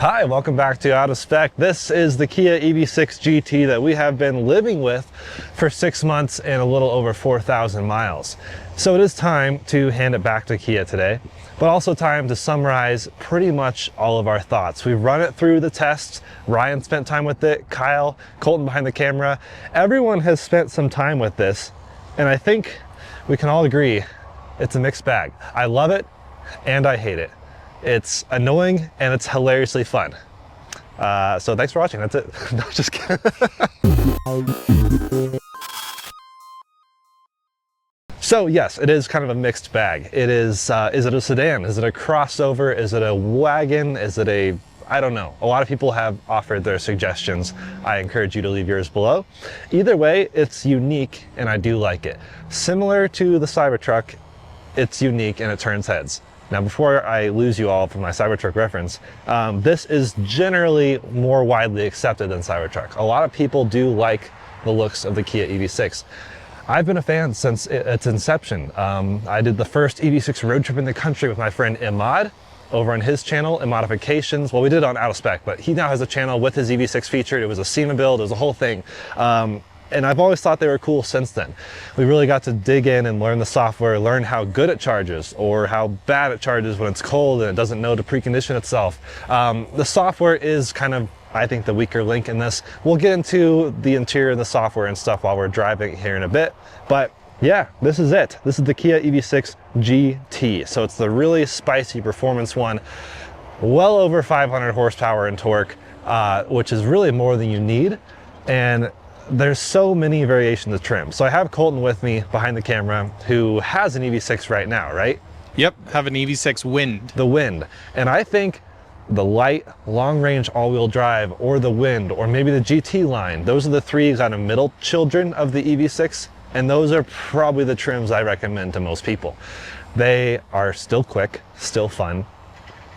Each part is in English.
Hi, welcome back to Out of Spec. This is the Kia EV6 GT that we have been living with for 6 months and a little over 4,000 miles. So it is time to hand it back to Kia today, but also time to summarize pretty much all of our thoughts. We've run it through the tests. Ryan spent time with it, Kyle, Colton behind the camera. Everyone has spent some time with this, and I think we can all agree it's a mixed bag. I love it and I hate it. It's annoying and it's hilariously fun. So thanks for watching, that's it. No, just kidding. So yes, it is kind of a mixed bag. It is it a sedan? Is it a crossover? Is it a wagon? Is it a, I don't know. A lot of people have offered their suggestions. I encourage you to leave yours below. Either way, it's unique and I do like it. Similar to the Cybertruck, it's unique and it turns heads. Now, before I lose you all from my Cybertruck reference, this is generally more widely accepted than Cybertruck. A lot of people do like the looks of the Kia EV6. I've been a fan since its inception. I did the first EV6 road trip in the country with my friend Imad over on his channel, in Modifications. Well, we did it on Out of Spec, but he now has a channel with his EV6 featured. It was a SEMA build, it was a whole thing. And I've always thought they were cool since then. We really got to dig in and learn the software, learn how good it charges or how bad it charges when it's cold and it doesn't know to precondition itself. The software is kind of, I think, the weaker link in this. We'll get into the interior of the software and stuff while we're driving here in a bit. But yeah, this is it. This is the Kia EV6 GT. So it's the really spicy performance one, well over 500 horsepower and torque, which is really more than you need. And there's so many variations of trim. So I have Colton with me behind the camera who has an EV6 right now, right? Yep, have an EV6 Wind. The Wind. And I think the light, long range all-wheel drive or the Wind or maybe the GT line, those are the three kind of middle children of the EV6. And those are probably the trims I recommend to most people. They are still quick, still fun,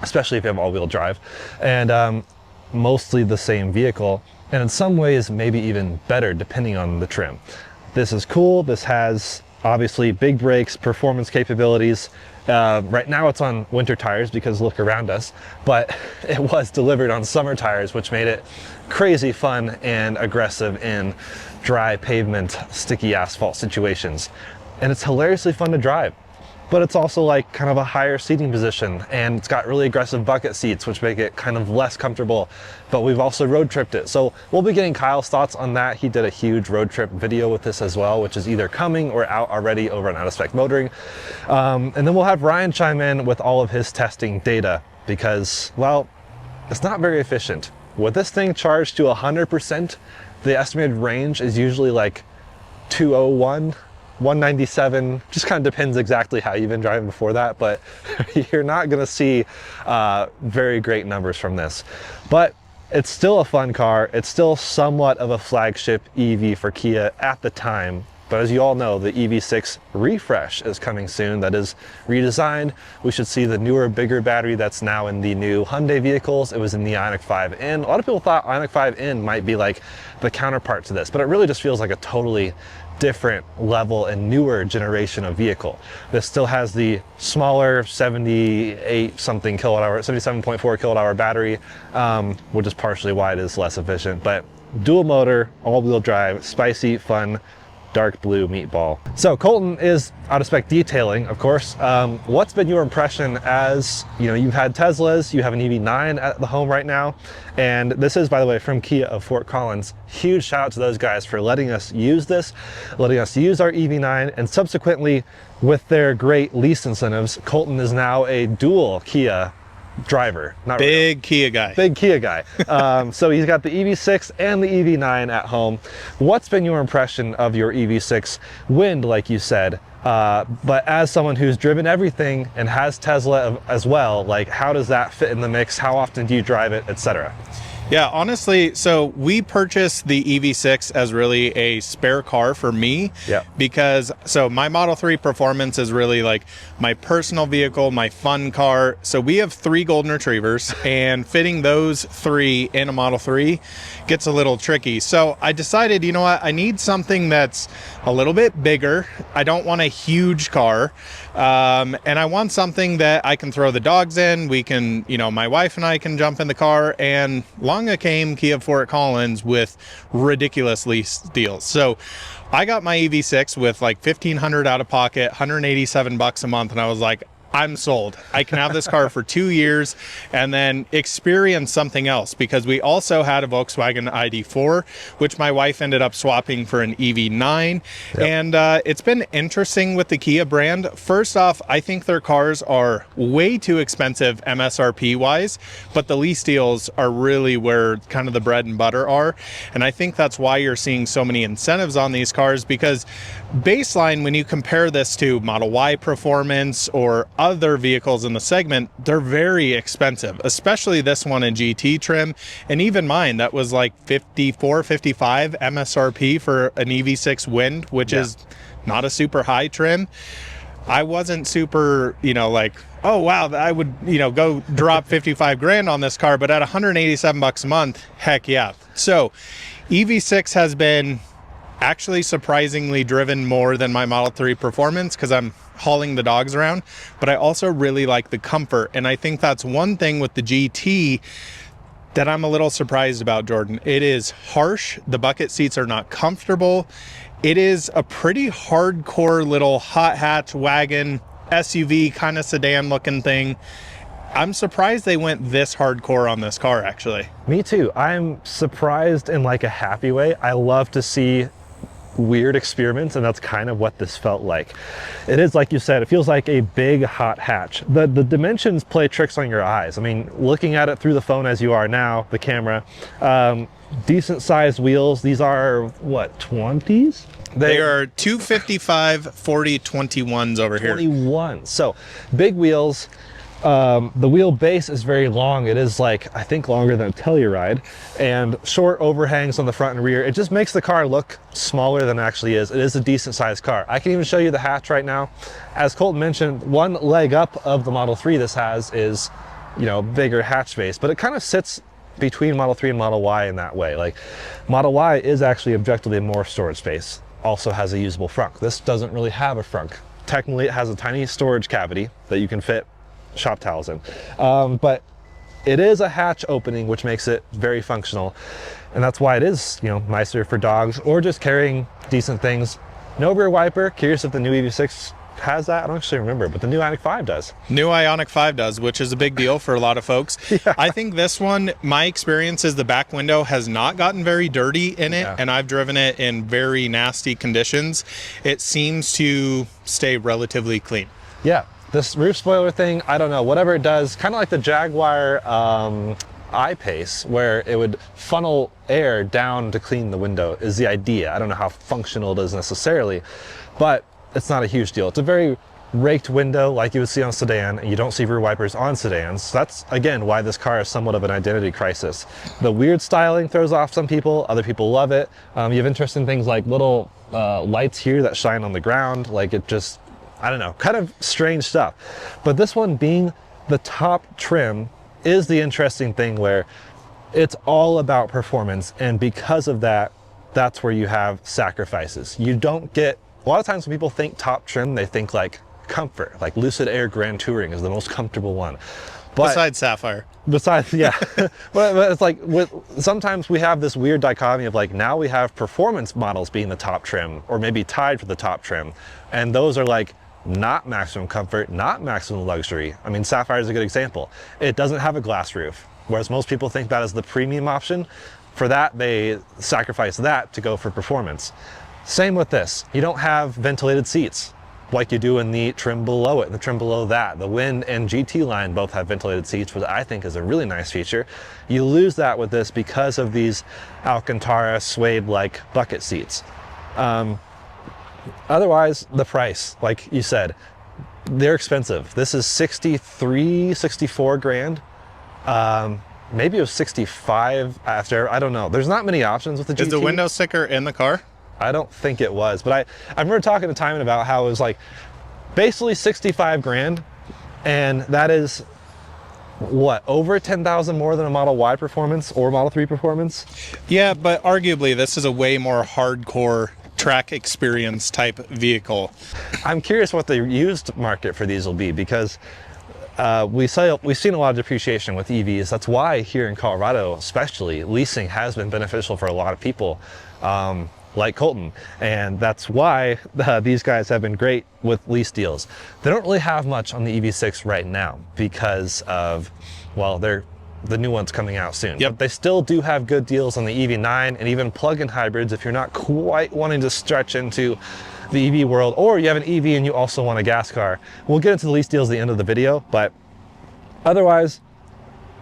especially if you have all-wheel drive, and mostly the same vehicle. And in some ways, maybe even better depending on the trim. This is cool. This has obviously big brakes, performance capabilities. Right now it's on winter tires because look around us, but it was delivered on summer tires, which made it crazy fun and aggressive in dry pavement, sticky asphalt situations. And it's hilariously fun to drive. But it's also like kind of a higher seating position and it's got really aggressive bucket seats, which make it kind of less comfortable, but we've also road tripped it. So we'll be getting Kyle's thoughts on that. He did a huge road trip video with this as well, which is either coming or out already over on Out of Spec Motoring. And then we'll have Ryan chime in with all of his testing data because, well, it's not very efficient. With this thing charged to 100%, the estimated range is usually like 201. 197, just kind of depends exactly how you've been driving before that, but you're not going to see very great numbers from this. But it's still a fun car. It's still somewhat of a flagship EV for Kia at the time. But as you all know, the EV6 refresh is coming soon. That is redesigned. We should see the newer, bigger battery that's now in the new Hyundai vehicles. It was in the Ioniq 5N. A lot of people thought Ioniq 5N might be like the counterpart to this, but it really just feels like a totally different level and newer generation of vehicle. This still has the smaller 78 something kilowatt hour, 77.4 kilowatt hour battery, which is partially why it is less efficient, but dual motor, all-wheel drive, spicy, fun, dark blue meatball. So Colton is Out of Spec Detailing, of course. What's been your impression as, you know, you've had Teslas, you have an EV9 at the home right now, and this is, by the way, from Kia of Fort Collins. Huge shout out to those guys for letting us use this, letting us use our EV9, and subsequently with their great lease incentives, Colton is now a dual Kia driver. Not big Kia guy. Big Kia guy. So he's got the EV6 and the EV9 at home. What's been your impression of your EV6 Wind, like you said? But as someone who's driven everything and has Tesla as well, like how does that fit in the mix? How often do you drive it, etc.? Yeah, honestly, so we purchased the EV6 as really a spare car for me. Yeah. Because so my Model 3 Performance is really like my personal vehicle, my fun car. So we have 3 golden retrievers, and fitting those 3 in a Model 3 gets a little tricky. So I decided, you know what, I need something that's a little bit bigger. I don't want a huge car. And I want something that I can throw the dogs in. We can, you know, my wife and I can jump in the car, and Longa came Kia Fort Collins with ridiculous lease deals. So I got my EV6 with like $1,500 out of pocket, $187 a month. And I was like, I'm sold. I can have this car for 2 years and then experience something else, because we also had a Volkswagen ID4, which my wife ended up swapping for an EV9. Yep. And it's been interesting with the Kia brand. First off, I think their cars are way too expensive MSRP wise, but the lease deals are really where kind of the bread and butter are. And I think that's why you're seeing so many incentives on these cars, because baseline, when you compare this to Model Y Performance or other vehicles in the segment, they're very expensive, especially this one in GT trim. And even mine, that was like 54, 55 MSRP for an EV6 Wind, which is not a super high trim. I wasn't super, you know, like, oh wow, I would, you know, go drop 55 grand on this car, but at $187 a month, heck yeah. So EV6 has been actually surprisingly driven more than my Model 3 Performance, because I'm hauling the dogs around, but I also really like the comfort. And I think that's one thing with the GT that I'm a little surprised about, Jordan. It is harsh. The bucket seats are not comfortable. It is a pretty hardcore little hot hatch wagon, SUV kind of sedan looking thing. I'm surprised they went this hardcore on this car, actually. Me too. I'm surprised in like a happy way. I love to see weird experiments, and that's kind of what this felt like. It is, like you said, it feels like a big hot hatch. The dimensions play tricks on your eyes. I mean, looking at it through the phone as you are now, the camera, decent sized wheels. These are what, 20s? They are 255 40 21s over here. 21. So big wheels. The wheel base is very long. It is like, I think, longer than a Telluride, and short overhangs on the front and rear. It just makes the car look smaller than it actually is. It is a decent sized car. I can even show you the hatch right now. As Coleton mentioned, one leg up of the Model 3 this has is, you know, bigger hatch space, but it kind of sits between Model 3 and Model Y in that way. Like, Model Y is actually objectively more storage space, also has a usable frunk. This doesn't really have a frunk. Technically, it has a tiny storage cavity that you can fit shop towels in, but it is a hatch opening, which makes it very functional, and that's why it is, you know, nicer for dogs or just carrying decent things. No rear wiper. Curious if the new EV6 has that. I don't actually remember, but the new Ioniq 5 does. New Ioniq 5 does, which is a big deal for a lot of folks. Yeah. I think this one, my experience is the back window has not gotten very dirty in it, and I've driven it in very nasty conditions. It seems to stay relatively clean. Yeah. This roof spoiler thing, I don't know, whatever it does, kind of like the Jaguar I-Pace, where it would funnel air down to clean the window is the idea. I don't know how functional it is necessarily, but it's not a huge deal. It's a very raked window like you would see on a sedan, and you don't see rear wipers on sedans. So that's, again, why this car is somewhat of an identity crisis. The weird styling throws off some people, other people love it. You have interesting things like little lights here that shine on the ground, like it just, I don't know, kind of strange stuff. But this one being the top trim is the interesting thing, where it's all about performance. And because of that, that's where you have sacrifices. You don't get, a lot of times when people think top trim, they think like comfort, like Lucid Air Grand Touring is the most comfortable one. But besides Sapphire. Besides, yeah. but it's like, sometimes we have this weird dichotomy of like, now we have performance models being the top trim, or maybe tied for the top trim. And those are like, not maximum comfort, not maximum luxury. I mean, Sapphire is a good example. It doesn't have a glass roof, whereas most people think that is the premium option. For that, they sacrifice that to go for performance. Same with this. You don't have ventilated seats like you do in the trim below it, and the trim below that. The Wind and GT line both have ventilated seats, which I think is a really nice feature. You lose that with this because of these Alcantara suede-like bucket seats. Otherwise, the price, like you said, they're expensive. This is 64 grand. maybe it was 65 after, I don't know. There's not many options with the GT. Is the window sticker in the car? I don't think it was, but I remember talking to Timon about how it was like basically 65 grand, and that is what, over 10,000 more than a Model Y performance or Model 3 performance? Yeah, but arguably this is a way more hardcore track experience type vehicle. I'm curious what the used market for these will be, because we've seen a lot of depreciation with EVs. That's why here in Colorado, especially, leasing has been beneficial for a lot of people, like Coleton. And that's why these guys have been great with lease deals. They don't really have much on the EV6 right now because of, well, the new one's coming out soon. Yep. But they still do have good deals on the EV9 and even plug-in hybrids if you're not quite wanting to stretch into the EV world, or you have an EV and you also want a gas car. We'll get into the lease deals at the end of the video, but otherwise,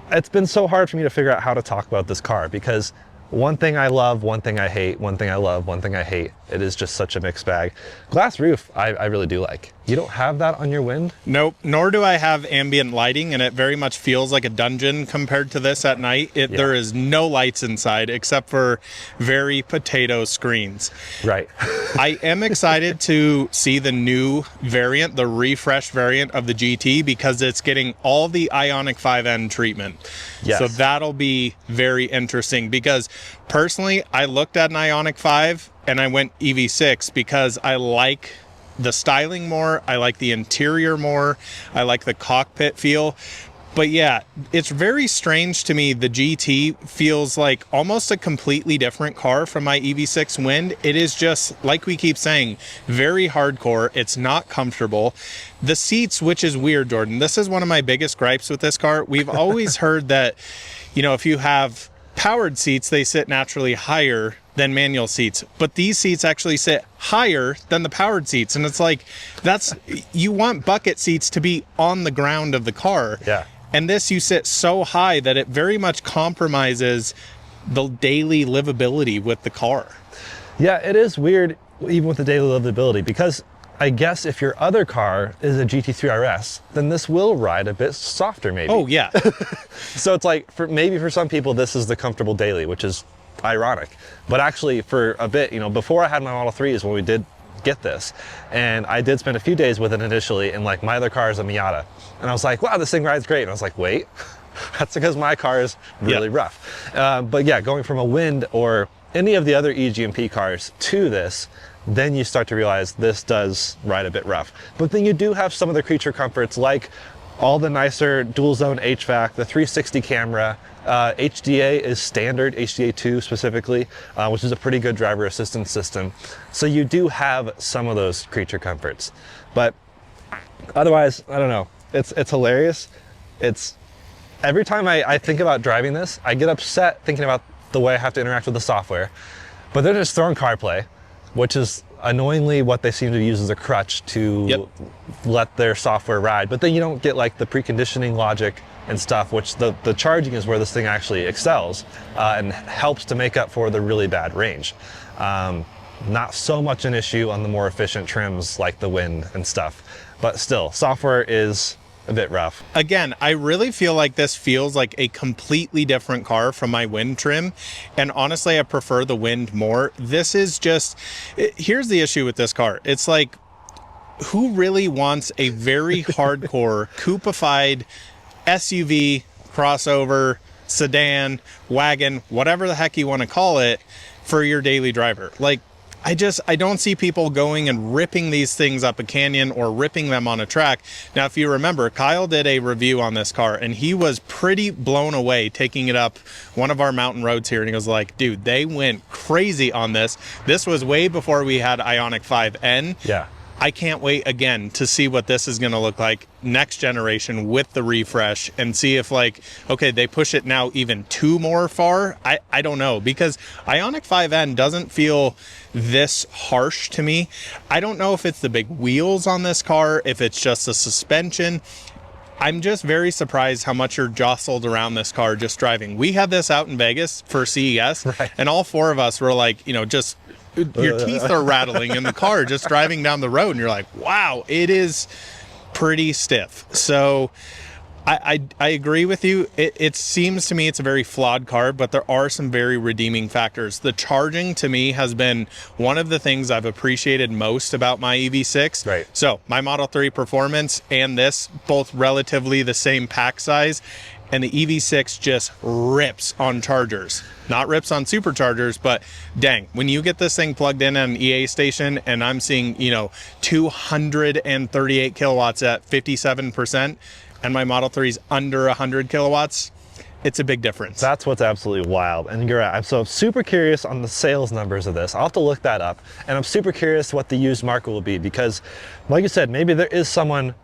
it's been so hard for me to figure out how to talk about this car, because one thing I love, one thing I hate, one thing I love, one thing I hate. It is just such a mixed bag. Glass roof, I really do like. You don't have that on your Wind? Nope, nor do I have ambient lighting, and it very much feels like a dungeon compared to this at night. There is no lights inside except for very potato screens. Right. I am excited to see the new variant, the refresh variant of the GT, because it's getting all the Ioniq 5N treatment. Yes. So that'll be very interesting, because personally, I looked at an Ioniq 5 and I went EV6 because I like the styling more, I like the interior more, I like the cockpit feel. But yeah, it's very strange to me. The GT feels like almost a completely different car from my EV6 Wind. It is just, like we keep saying, very hardcore. It's not comfortable. The seats, which is weird, Jordan. This is one of my biggest gripes with this car. We've always heard that, you know, if you have powered seats, they sit naturally higher than manual seats, but these seats actually sit higher than the powered seats. And it's like, you want bucket seats to be on the ground of the car. Yeah. And this, you sit so high that it very much compromises the daily livability with the car. Yeah, it is weird, even with the daily livability, because I guess if your other car is a GT3 RS, then this will ride a bit softer maybe. Oh yeah. So it's like, maybe for some people, this is the comfortable daily, which is ironic. But actually for a bit, you know, before I had my Model 3 is when we did get this. And I did spend a few days with it initially, and like my other car is a Miata. And I was like, wow, this thing rides great. And I was like, wait, that's because my car is really rough. But yeah, going from a Wind or any of the other EGMP cars to this, then you start to realize this does ride a bit rough. But then you do have some of the creature comforts, like all the nicer dual zone HVAC, the 360 camera, HDA is standard, HDA2 specifically, which is a pretty good driver assistance system. So you do have some of those creature comforts. But otherwise, I don't know, it's hilarious. It's every time I think about driving this, I get upset thinking about the way I have to interact with the software. But they're just throwing CarPlay, which is annoyingly what they seem to use as a crutch to let their software ride. But then you don't get like the preconditioning logic and stuff, which the charging is where this thing actually excels and helps to make up for the really bad range. Not so much an issue on the more efficient trims like the Wind and stuff, but still, software is a bit rough. Again, I really feel like this feels like a completely different car from my Wind trim. And honestly, I prefer the Wind more. This is just, here's the issue with this car. It's like, who really wants a very hardcore, coupe-ified SUV, crossover, sedan, wagon, whatever the heck you want to call it, for your daily driver? Like, I don't see people going and ripping these things up a canyon or ripping them on a track. Now, if you remember, Kyle did a review on this car and he was pretty blown away taking it up one of our mountain roads here. And he was like, dude, they went crazy on this. This was way before we had Ioniq 5N. Yeah. I can't wait again to see what this is going to look like next generation with the refresh, and see if, like, okay, they push it now even too more far. I don't know, because Ioniq 5N doesn't feel this harsh to me. I don't know if it's the big wheels on this car, if it's just the suspension. I'm just very surprised how much you're jostled around this car just driving. We had this out in Vegas for CES, right, and all four of us were like, you know, just your teeth are rattling in the car just driving down the road, and you're like, wow, it is pretty stiff. So I agree with you. It seems to me it's a very flawed car, but there are some very redeeming factors. The charging to me has been one of the things I've appreciated most about my EV6. Right. So my Model 3 Performance and this, both relatively the same pack size, and the EV6 just rips on chargers. Not rips on superchargers, but dang, when you get this thing plugged in at an EA station and I'm seeing, 238 kilowatts at 57%, and my Model 3 is under 100 kilowatts, it's a big difference. That's what's absolutely wild. And you're right. I'm so super curious on the sales numbers of this. I'll have to look that up. And I'm super curious what the used market will be because, like you said, maybe there is someone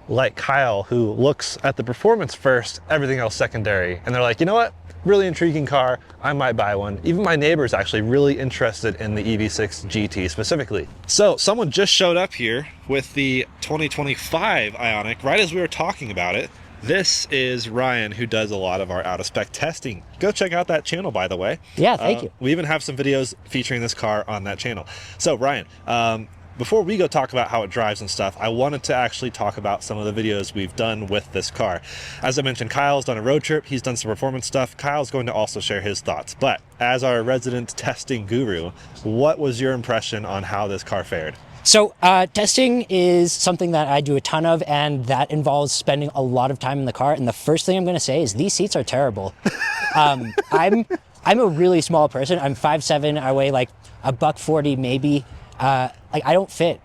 like Kyle who looks at the performance first, everything else secondary. And they're like, you know what? Really intriguing car. I might buy one. Even my neighbor's actually really interested in the EV6 GT specifically. So someone just showed up here with the 2025 Ioniq right as we were talking about it. This is Ryan, who does a lot of our out-of-spec testing. Go check out that channel, by the way. Yeah, thank you. We even have some videos featuring this car on that channel. So Ryan, before we go talk about how it drives and stuff, I wanted to actually talk about some of the videos we've done with this car. As I mentioned, Kyle's done a road trip. He's done some performance stuff. Kyle's going to also share his thoughts. But as our resident testing guru, what was your impression on how this car fared? So testing is something that I do a ton of, and that involves spending a lot of time in the car. And the first thing I'm going to say is these seats are terrible. I'm a really small person. I'm 5'7". I weigh like $140 maybe. Like I don't fit,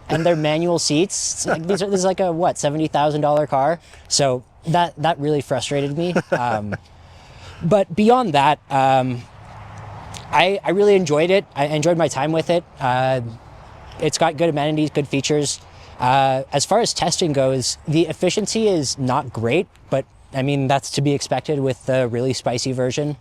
and they're manual seats. Like this is like a what, $70,000 car. So that really frustrated me. But beyond that, I really enjoyed it. I enjoyed my time with it. It's got good amenities, good features. As far as testing goes, the efficiency is not great, but I mean, that's to be expected with the really spicy version.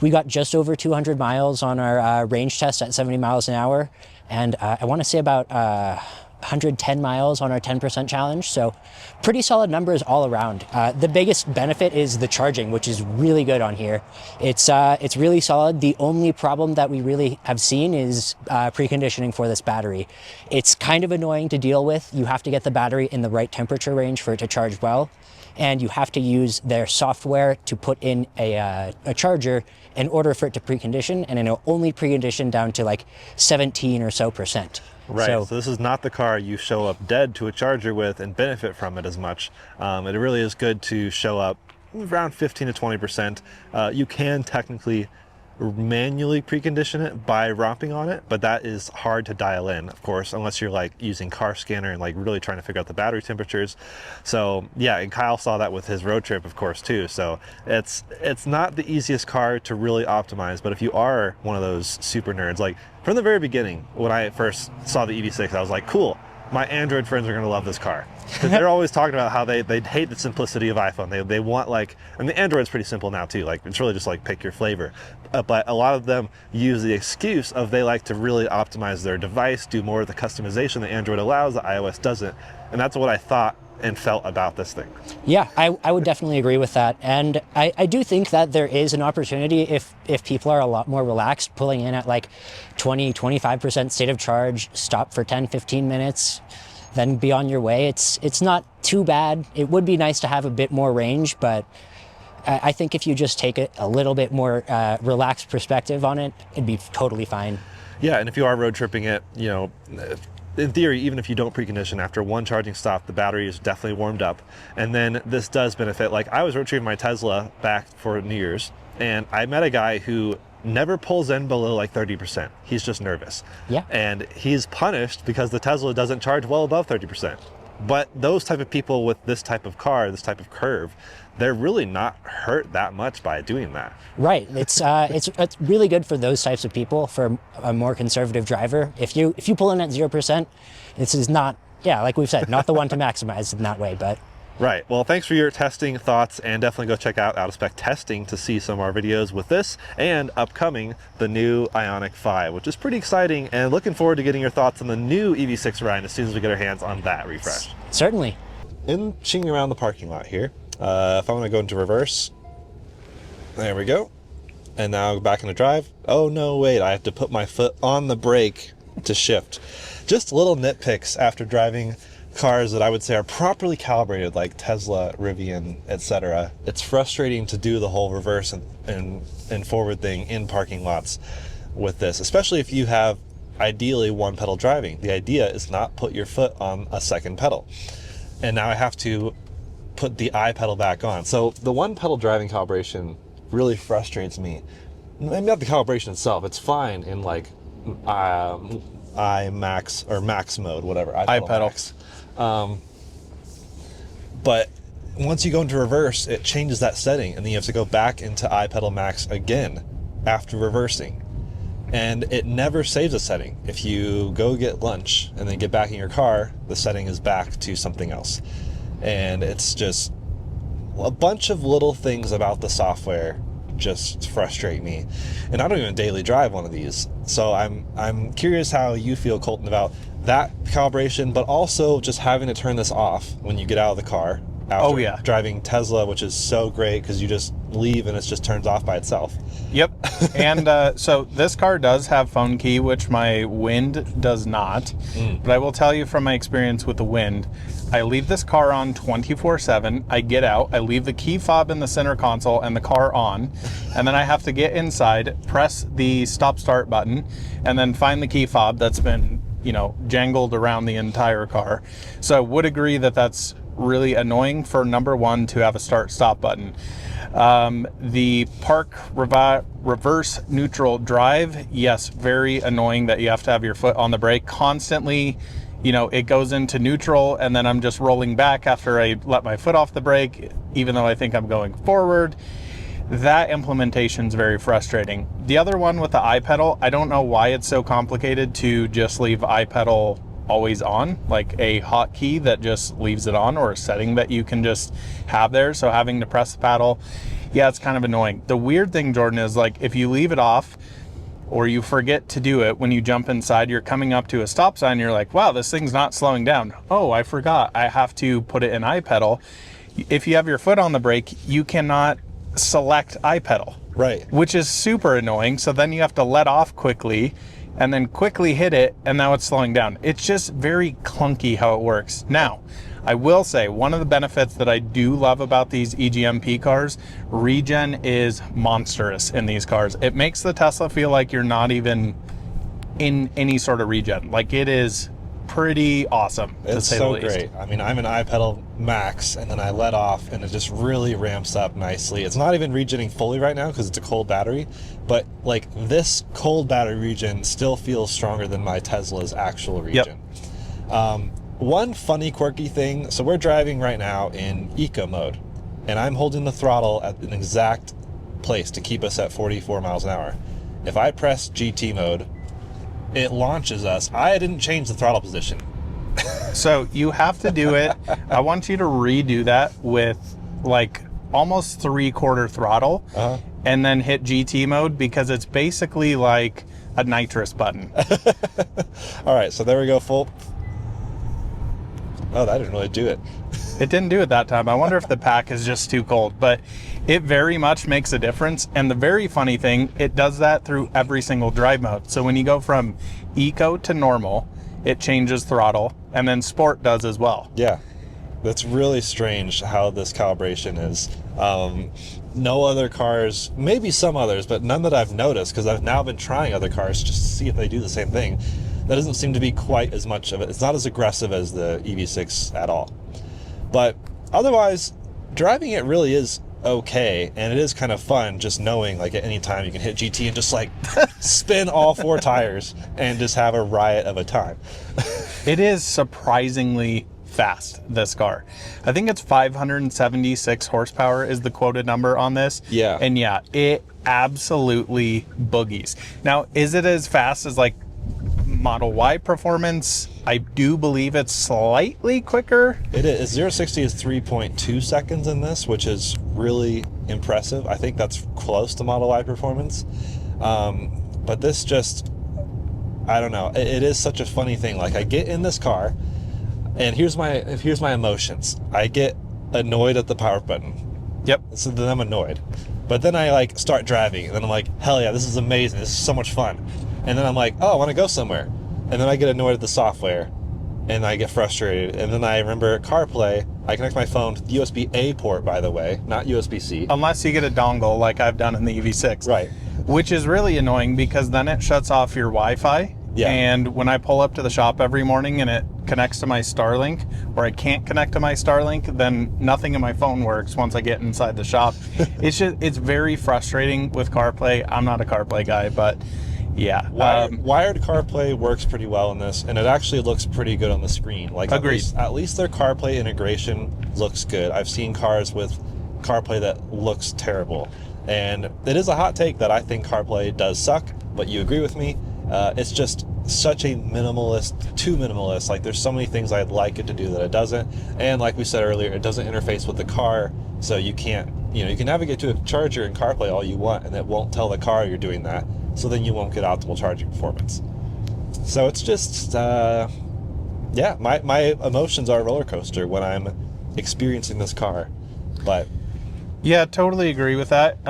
We got just over 200 miles on our range test at 70 miles an hour. And I want to say about 110 miles on our 10% challenge. So pretty solid numbers all around. The biggest benefit is the charging, which is really good on here. It's really solid. The only problem that we really have seen is preconditioning for this battery. It's kind of annoying to deal with. You have to get the battery in the right temperature range for it to charge well. And you have to use their software to put in a charger in order for it to precondition, and it'll only precondition down to like 17 or so %. Right, so this is not the car you show up dead to a charger with and benefit from it as much. It really is good to show up around 15 to 20%. You can technically manually precondition it by romping on it, but that is hard to dial in, of course, unless you're like using car scanner and like really trying to figure out the battery temperatures. So yeah, and Kyle saw that with his road trip, of course, too. So it's not the easiest car to really optimize, but if you are one of those super nerds, like from the very beginning, when I first saw the EV6, I was like, cool, my Android friends are going to love this car. Because they're always talking about how they hate the simplicity of iPhone. They want like, and the Android's pretty simple now too. Like it's really just like pick your flavor. But a lot of them use the excuse of they like to really optimize their device, do more of the customization that Android allows that iOS doesn't. And that's what I thought and felt about this thing. Yeah, I would definitely agree with that. And I do think that there is an opportunity if people are a lot more relaxed, pulling in at like 20-25% state of charge, stop for 10-15 minutes, then be on your way. It's not too bad. It would be nice to have a bit more range, but I think if you just take a little bit more relaxed perspective on it, it'd be totally fine. Yeah, and if you are road tripping it, you know, in theory, even if you don't precondition, after one charging stop, the battery is definitely warmed up. And then this does benefit. Like I was road tripping my Tesla back for New Year's, and I met a guy who never pulls in below like 30%. He's just nervous. Yeah. And he's punished because the Tesla doesn't charge well above 30%. But those type of people with this type of car, this type of curve, they're really not hurt that much by doing that. Right. It's really good for those types of people, for a more conservative driver. If you pull in at 0%, this is not, yeah, like we've said, not the one to maximize in that way, but. Right. Well, thanks for your testing thoughts, and definitely go check out Out-of-Spec Testing to see some of our videos with this and upcoming the new Ioniq 5, which is pretty exciting, and looking forward to getting your thoughts on the new EV6 Ryan as soon as we get our hands on that refresh. Certainly. Inching around the parking lot here. If I want to go into reverse, there we go. And now back into drive. Oh no, wait, I have to put my foot on the brake to shift. Just little nitpicks after driving cars that I would say are properly calibrated, like Tesla, Rivian, etc., it's frustrating to do the whole reverse and forward thing in parking lots with this, especially if you have ideally one pedal driving. The idea is not put your foot on a second pedal. And now I have to put the I pedal back on. So the one pedal driving calibration really frustrates me. Maybe not the calibration itself, it's fine in like I max or max mode, whatever. I pedal. Max. But once you go into reverse, it changes that setting, and then you have to go back into I pedal max again after reversing. And it never saves a setting. If you go get lunch and then get back in your car, the setting is back to something else. And it's just a bunch of little things about the software just frustrate me. And I don't even daily drive one of these. So I'm curious how you feel, Coleton, about that calibration, but also just having to turn this off when you get out of the car after driving Tesla, which is so great because you just leave and it just turns off by itself. Yep. And so this car does have phone key, which my Wind does not. But I will tell you from my experience with the Wind, I leave this car on 24/7. I get out, I leave the key fob in the center console and the car on, and then I have to get inside, press the stop start button, and then find the key fob that's been, jangled around the entire car. So I would agree that that's really annoying for number one to have a start stop button. The park reverse neutral drive, yes, very annoying that you have to have your foot on the brake constantly. It goes into neutral and then I'm just rolling back after I let my foot off the brake, even though I think I'm going forward. That implementation is very frustrating. The other one with the iPedal, I don't know why it's so complicated to just leave iPedal always on, like a hotkey that just leaves it on, or a setting that you can just have there. So having to press the paddle, yeah, it's kind of annoying. The weird thing, Jordan, is like if you leave it off or you forget to do it when you jump inside, you're coming up to a stop sign, you're like, wow, this thing's not slowing down. Oh, I forgot, I have to put it in iPedal. If you have your foot on the brake, you cannot select iPedal, right? Which is super annoying. So then you have to let off quickly and then quickly hit it, and now it's slowing down. It's just very clunky how it works. Now, I will say one of the benefits that I do love about these EGMP cars, regen is monstrous in these cars. It makes the Tesla feel like you're not even in any sort of regen. Like, it is pretty awesome, to say the least. It's so great. I mean, I'm an iPedal max, and then I let off, and it just really ramps up nicely. It's not even regenning fully right now because it's a cold battery, but like this cold battery regen still feels stronger than my Tesla's actual regen. Yep. One funny, quirky thing, so we're driving right now in eco mode, and I'm holding the throttle at an exact place to keep us at 44 miles an hour. If I press GT mode, it launches us. I didn't change the throttle position. So you have to do it. I want you to redo that with like almost 3/4 throttle, and then hit GT mode, because it's basically like a nitrous button. All right, so there we go, full. Oh, that didn't really do it. It didn't do it that time. I wonder if the pack is just too cold, but it very much makes a difference. And the very funny thing, it does that through every single drive mode. So when you go from eco to normal, it changes throttle, and then sport does as well. Yeah, that's really strange how this calibration is. No other cars, maybe some others, but none that I've noticed, because I've now been trying other cars just to see if they do the same thing. That doesn't seem to be quite as much of it. It's not as aggressive as the EV6 at all. But otherwise, driving it really is okay, and it is kind of fun just knowing like at any time you can hit GT and just like spin all four tires and just have a riot of a time. It is surprisingly fast, this car. I think it's 576 horsepower is the quoted number on this. Yeah. And yeah, it absolutely boogies. Now, is it as fast as like Model Y performance? I do believe it's slightly quicker. It is. 0-60 is 3.2 seconds in this, which is really impressive. I think that's close to Model Y performance. But this just, I don't know. It is such a funny thing. Like, I get in this car, and here's my emotions. I get annoyed at the power button. Yep. So then I'm annoyed. But then I like start driving, and then I'm like, hell yeah, this is amazing. This is so much fun. And then I'm like, oh, I want to go somewhere. And then I get annoyed at the software. and I get frustrated. And then I remember CarPlay, I connect my phone to the USB-A port, by the way, not USB-C. Unless you get a dongle like I've done in the EV6. Right. Which is really annoying because then it shuts off your Wi-Fi. Yeah. And when I pull up to the shop every morning and it connects to my Starlink, or I can't connect to my Starlink, then nothing in my phone works once I get inside the shop. It's very frustrating with CarPlay. I'm not a CarPlay guy, but yeah. Wired CarPlay works pretty well in this, and it actually looks pretty good on the screen. Like, agreed. At least their CarPlay integration looks good. I've seen cars with CarPlay that looks terrible. And it is a hot take that I think CarPlay does suck, but you agree with me. It's just such a minimalist, too minimalist. Like, there's so many things I'd like it to do that it doesn't. And like we said earlier, it doesn't interface with the car, so you can't, you can navigate to a charger in CarPlay all you want, and it won't tell the car you're doing that. So then you won't get optimal charging performance. So it's just, yeah, my emotions are a roller coaster when I'm experiencing this car. But yeah, totally agree with that.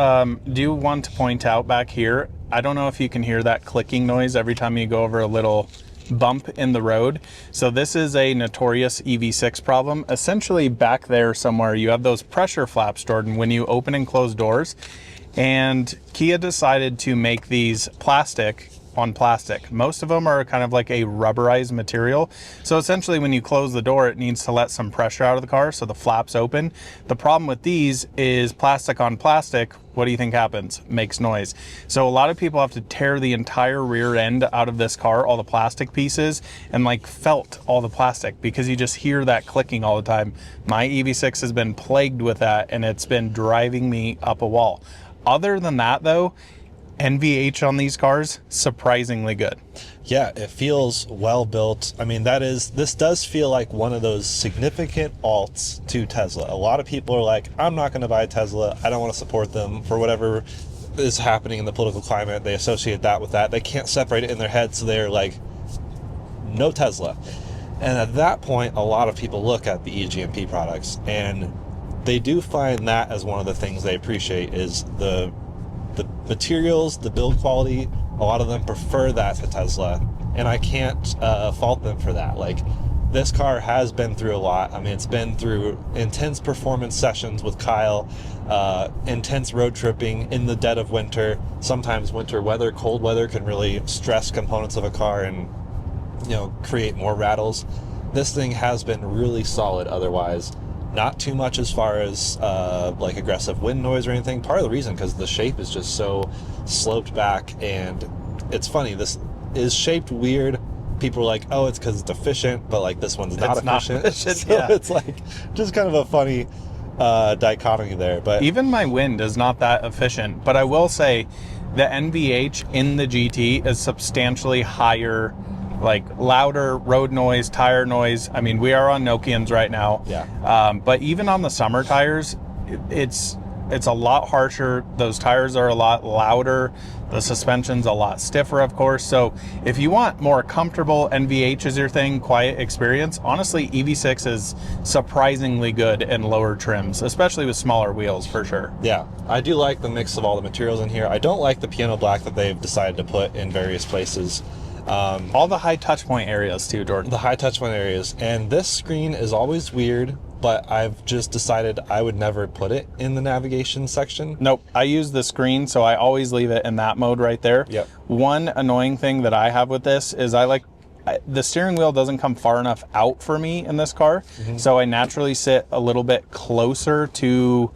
Do want to point out back here, I don't know if you can hear that clicking noise every time you go over a little bump in the road. So this is a notorious EV6 problem. Essentially back there somewhere, you have those pressure flaps, Jordan, when you open and close doors. And Kia decided to make these plastic on plastic. Most of them are kind of like a rubberized material. So essentially when you close the door, it needs to let some pressure out of the car so the flaps open. The problem with these is plastic on plastic. What do you think happens? Makes noise. So a lot of people have to tear the entire rear end out of this car, all the plastic pieces, and like felt all the plastic because you just hear that clicking all the time. My EV6 has been plagued with that, and it's been driving me up a wall. Other than that though, NVH on these cars, surprisingly good. yeah, it feels well built. I mean, this does feel like one of those significant alts to Tesla. A lot of people are like, I'm not going to buy a Tesla. I don't want to support them for whatever is happening in the political climate. They associate that with that. They can't separate it in their head, so they're like, no Tesla. And at that point, a lot of people look at the eGMP products, and they do find that as one of the things they appreciate is the materials, the build quality. A lot of them prefer that to Tesla, and I can't fault them for that. Like, this car has been through a lot. I mean, it's been through intense performance sessions with Kyle, intense road tripping in the dead of winter. Sometimes winter weather, cold weather can really stress components of a car and, create more rattles. This thing has been really solid otherwise. Not too much as far as like aggressive wind noise or anything. Part of the reason because the shape is just so sloped back, and it's funny, this is shaped weird. People are like, oh, it's because it's efficient, but like this one's not efficient. So yeah. It's like just kind of a funny dichotomy there. But even my wind is not that efficient, but I will say the NVH in the GT is substantially higher, like louder road noise, tire noise. I mean, we are on Nokians right now. Yeah. But even on the summer tires, it's a lot harsher. Those tires are a lot louder. The suspension's a lot stiffer, of course. So if you want more comfortable, NVH is your thing, quiet experience, honestly, EV6 is surprisingly good in lower trims, especially with smaller wheels, for sure. Yeah, I do like the mix of all the materials in here. I don't like the piano black that they've decided to put in various places. All the high touch point areas too, Jordan. The high touch point areas. And this screen is always weird, but I've just decided I would never put it in the navigation section. Nope, I use the screen, so I always leave it in that mode right there. Yep. One annoying thing that I have with this is the steering wheel doesn't come far enough out for me in this car. Mm-hmm. So I naturally sit a little bit closer to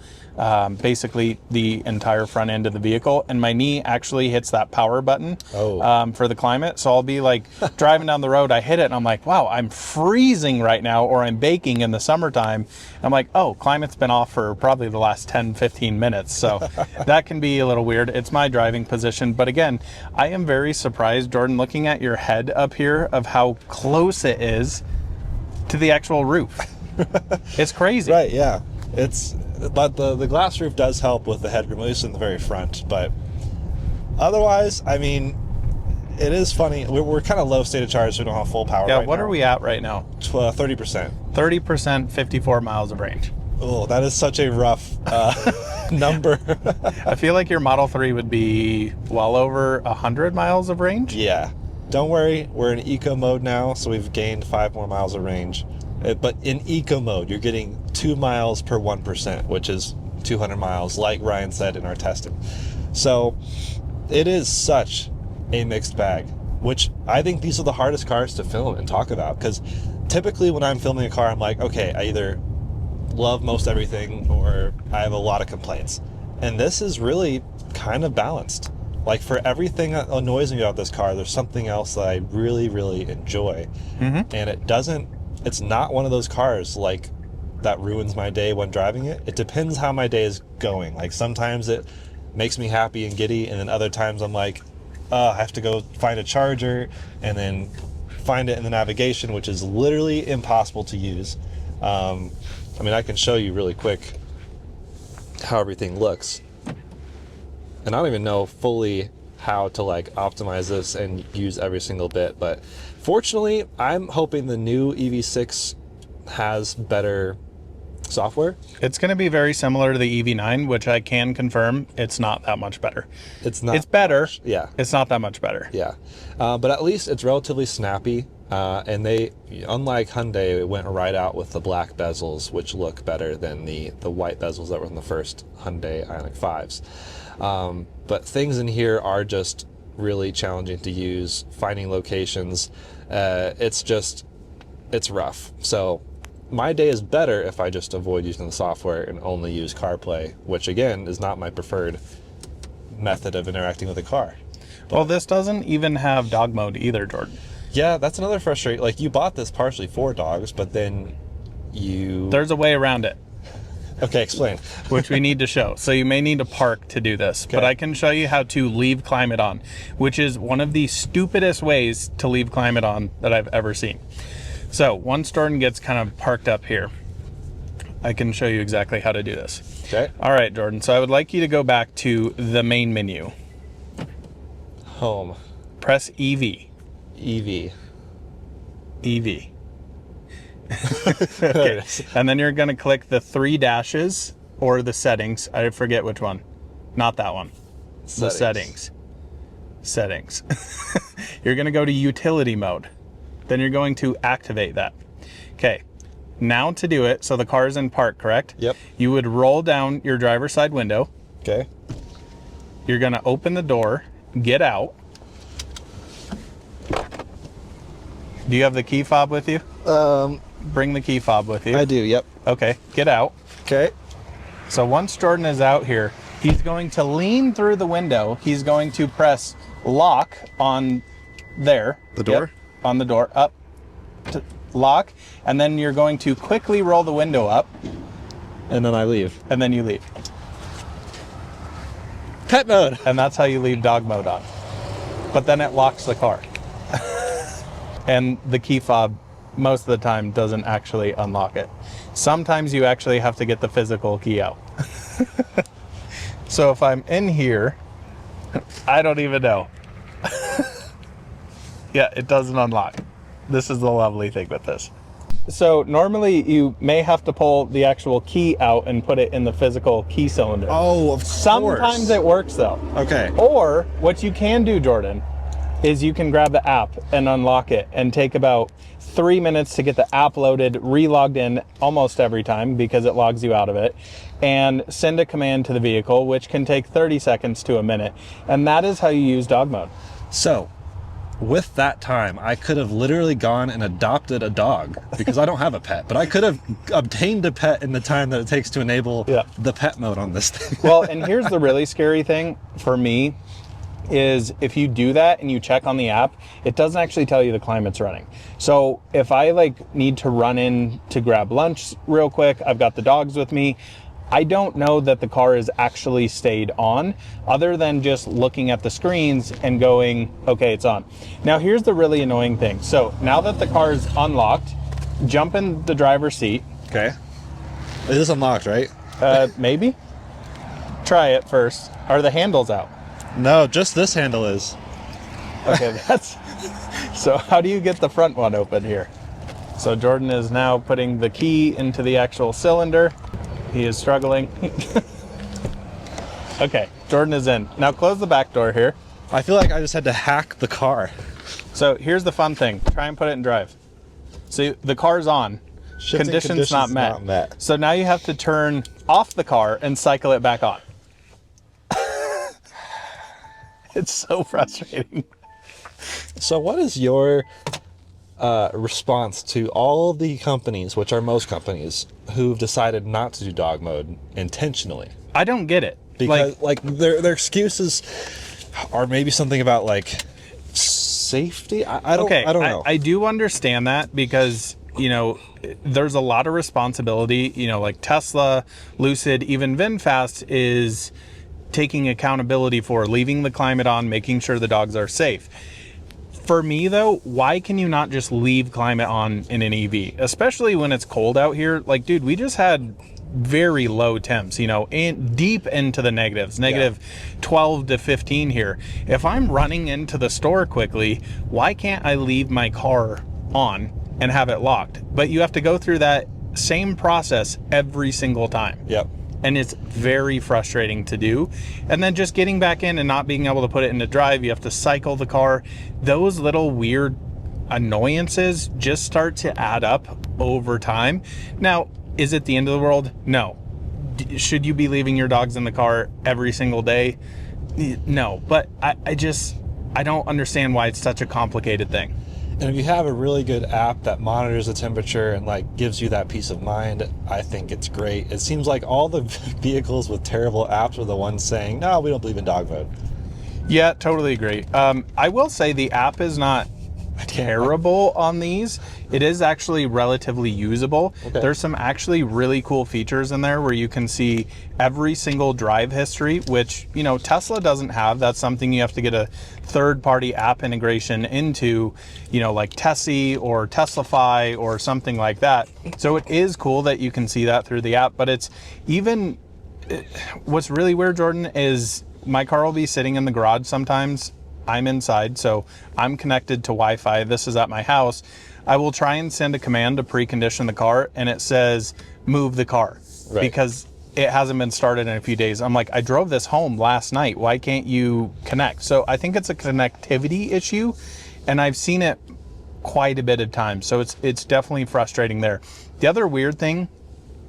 basically the entire front end of the vehicle, and my knee actually hits that power button for the climate. So I'll be like driving down the road, I hit it, and I'm like, wow, I'm freezing right now, or I'm baking in the summertime. I'm like, oh, climate's been off for probably the last 10-15 minutes. So that can be a little weird. It's my driving position. But again, I am very surprised, Jordan, looking at your head up here, of how close it is to the actual roof. It's crazy. Right, yeah. But the glass roof does help with the headroom, at least in the very front. But otherwise, I mean, it is funny. We're kind of low state of charge, so we don't have full power. Yeah, right what now. are we at right now? 30%. 30%, 54 miles of range. Oh, that is such a rough number. I feel like your Model 3 would be well over 100 miles of range. Yeah. don't worry, we're in eco mode now, so we've gained 5 more miles of range. But in eco mode, you're getting 2 miles per 1%, which is 200 miles, like Ryan said in our testing. So it is such a mixed bag, which I think these are the hardest cars to film and talk about, because typically when I'm filming a car, I'm like, okay, I either love most everything or I have a lot of complaints. And this is really kind of balanced. Like, for everything that annoys me about this car, there's something else that I really, really enjoy. And it's not one of those cars like that ruins my day when driving it. It depends how my day is going. Like, sometimes it makes me happy and giddy, and then other times I'm like, I have to go find a charger and then find it in the navigation, which is literally impossible to use. I mean, I can show you really quick how everything looks. And I don't even know fully how to like optimize this and use every single bit, but fortunately, I'm hoping the new EV6 has better software. It's going to be very similar to the EV9, which I can confirm it's not that much better. It's not. It's better. Much. Yeah. It's not that much better. Yeah. But at least it's relatively snappy. And they, unlike Hyundai, it went right out with the black bezels, which look better than the white bezels that were in the first Hyundai Ioniq 5s. But things in here are just really challenging to use. Finding locations, it's rough. So my day is better if I just avoid using the software and only use CarPlay, which again is not my preferred method of interacting with a car. Well, this doesn't even have dog mode either, Jordan. Yeah, that's another frustration. Like, you bought this partially for dogs, but then There's a way around it. Okay, explain. Which we need to show. So you may need to park to do this, but I can show you how to leave climate on, which is one of the stupidest ways to leave climate on that I've ever seen. So once Jordan gets kind of parked up here, I can show you exactly how to do this. Okay. All right, Jordan. So I would like you to go back to the main menu. Home. Press EV. EV. EV. Okay. And then you're going to click the 3 dashes or the settings. I forget which one. Not that one. The settings. Settings. You're going to go to utility mode. Then you're going to activate that. Okay. Now to do it, so the car is in park, correct? Yep. You would roll down your driver's side window. Okay. You're going to open the door, get out. Do you have the key fob with you? Bring the key fob with you. I do, yep. Okay, get out. Okay. So once Jordan is out here, he's going to lean through the window. He's going to press lock on there. The door? Yep, on the door, up to lock. And then you're going to quickly roll the window up. And then I leave. And then you leave. Pet mode. And that's how you leave dog mode on. But then it locks the car. And the key fob most of the time doesn't actually unlock it. Sometimes you actually have to get the physical key out. So if I'm in here, I don't even know. Yeah, it doesn't unlock. This is the lovely thing with this. So normally you may have to pull the actual key out and put it in the physical key cylinder. Oh, of course. Sometimes it works though. Okay. Or what you can do, Jordan, is you can grab the app and unlock it and take about 3 minutes to get the app loaded, re-logged in almost every time because it logs you out of it, and send a command to the vehicle, which can take 30 seconds to a minute. And that is how you use dog mode. So, with that time, I could have literally gone and adopted a dog because I don't have a pet, but I could have obtained a pet in the time that it takes to enable the pet mode on this thing. Well, and here's the really scary thing for me is if you do that and you check on the app, it doesn't actually tell you the climate's running. So if I like need to run in to grab lunch real quick, I've got the dogs with me, I don't know that the car is actually stayed on other than just looking at the screens and going, okay, it's on. Now here's the really annoying thing. So now that the car is unlocked, jump in the driver's seat. Okay. Is this unlocked, right? Maybe. Try it first. Are the handles out? No, just this handle is. Okay, that's... So how do you get the front one open here? So Jordan is now putting the key into the actual cylinder. He is struggling. Okay, Jordan is in. Now close the back door here. I feel like I just had to hack the car. So here's the fun thing. Try and put it in drive. So the car's on. Conditions not met. So now you have to turn off the car and cycle it back on. It's so frustrating. So what is your response to all the companies, which are most companies, who've decided not to do dog mode intentionally? I don't get it. Because like their excuses are maybe something about like safety. I don't know. I do understand that because, you know, there's a lot of responsibility, you know, like Tesla, Lucid, even VinFast is taking accountability for leaving the climate on, making sure the dogs are safe. For me though, why can you not just leave climate on in an EV, especially when it's cold out here? Like, dude, we just had very low temps, you know, and deep into the negatives, negative 12 to 15 here. If I'm running into the store quickly, why can't I leave my car on and have it locked? But you have to go through that same process every single time. Yep. And it's very frustrating to do. And then just getting back in and not being able to put it into drive, you have to cycle the car. Those little weird annoyances just start to add up over time. Now, is it the end of the world? No. Should you be leaving your dogs in the car every single day? No. But I don't understand why it's such a complicated thing. And if you have a really good app that monitors the temperature and like gives you that peace of mind, I think it's great. It seems like all the vehicles with terrible apps are the ones saying, no, we don't believe in dog mode. Yeah, totally agree. I will say the app is not terrible on these. It is actually relatively usable. Okay. There's some actually really cool features in there where you can see every single drive history, which, you know, Tesla doesn't have. That's something you have to get a third-party app integration into, you know, like Tessie or Teslafy or something like that. So it is cool that you can see that through the app, but it's even, what's really weird, Jordan, is my car will be sitting in the garage sometimes. I'm inside, so I'm connected to Wi-Fi. This is at my house. I will try and send a command to precondition the car, and it says, move the car, right, because it hasn't been started in a few days. I'm like, I drove this home last night. Why can't you connect? So I think it's a connectivity issue, and I've seen it quite a bit of times. So it's definitely frustrating there. The other weird thing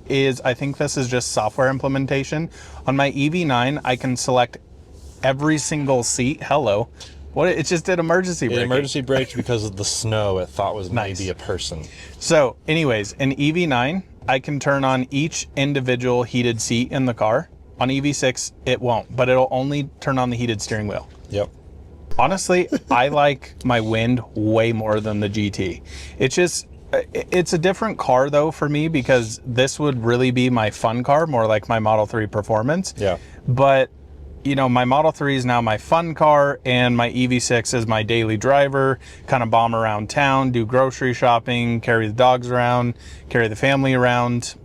is, I think this is just software implementation. On my EV9, I can select every single seat. Hello. What? It just did emergency braking. Emergency brakes because of the snow. It thought was nice. Maybe a person. So anyways, in EV9, I can turn on each individual heated seat in the car. On EV6, it won't, but it'll only turn on the heated steering wheel. Yep. Honestly, I like my Wind way more than the GT. It's a different car though for me, because this would really be my fun car, more like my Model 3 Performance. Yeah. But you know, my Model 3 is now my fun car, and my EV6 is my daily driver, kind of bomb around town, do grocery shopping, carry the dogs around, carry the family around.